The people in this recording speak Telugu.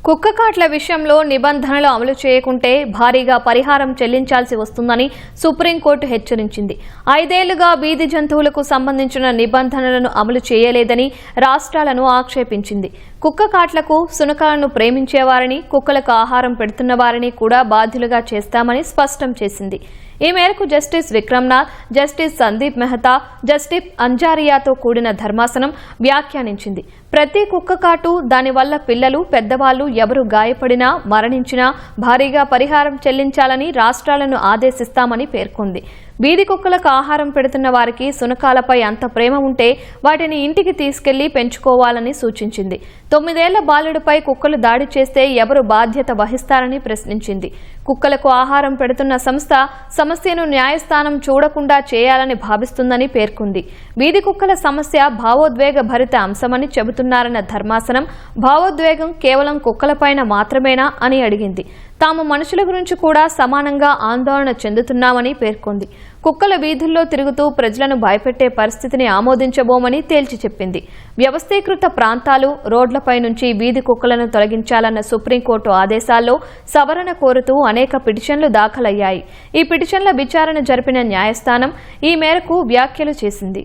కుక్క కాట్ల విషయంలో నిబంధనలు అమలు చేయకుంటే భారీగా పరిహారం చెల్లించాల్సి వస్తుందని సుప్రీంకోర్టు హెచ్చరించింది. 5 ఏళ్లుగా వీధి జంతువులకు సంబంధించిన నిబంధనలను అమలు చేయలేదని రాష్ట్రాలను ఆక్షేపించింది. కుక్క కాట్లకు శునకాలను ప్రేమించేవారిని, కుక్కలకు ఆహారం పెడుతున్న వారిని కూడా బాధ్యులుగా చేస్తామని స్పష్టం చేసింది. ఈ మేరకు justice Vikram Nath, justice Sandeep Mehta, justice అంజారియాతో కూడిన ధర్మాసనం వ్యాఖ్యానించింది. ప్రతి కుక్క కాటు, దానివల్ల పిల్లలు, పెద్దవాళ్లు ఎవరు గాయపడినా, మరణించినా భారీగా పరిహారం చెల్లించాలని రాష్ట్రాలను ఆదేశిస్తామని పేర్కొంది. వీధి కుక్కలకు ఆహారం పెడుతున్న వారికి శునకాలపై అంత ప్రేమ ఉంటే వాటిని ఇంటికి తీసుకెళ్లి పెంచుకోవాలని సూచించింది. 9 ఏళ్ల బాలుడిపై కుక్కలు దాడి చేస్తే ఎవరు బాధ్యత వహిస్తారని ప్రశ్నించింది. కుక్కలకు ఆహారం పెడుతున్న సంస్థ సమస్యను న్యాయస్థానం చూడకుండా చేయాలని భావిస్తుందని పేర్కొంది. వీధి కుక్కల సమస్య భావోద్వేగ భరిత అంశమని చెబుతున్నారన్న ధర్మాసనం, భావోద్వేగం కేవలం కుక్కలపైన మాత్రమేనా అని అడిగింది. తాము మనుషుల గురించి కూడా సమానంగా ఆందోళన చెందుతున్నామని పేర్కొంది. కుక్కల వీధుల్లో తిరుగుతూ ప్రజలను భయపెట్టే పరిస్థితిని ఆమోదించబోమని తేల్చి చెప్పింది. వ్యవస్థీకృత ప్రాంతాలు, రోడ్లపై నుంచి వీధి కుక్కలను తొలగించాలన్న సుప్రీంకోర్టు ఆదేశాల్లో సవరణ కోరుతూ అనేక పిటిషన్లు దాఖలయ్యాయి. ఈ పిటిషన్ల విచారణ జరిపిన న్యాయస్థానం ఈ మేరకు వ్యాఖ్యలు చేసింది.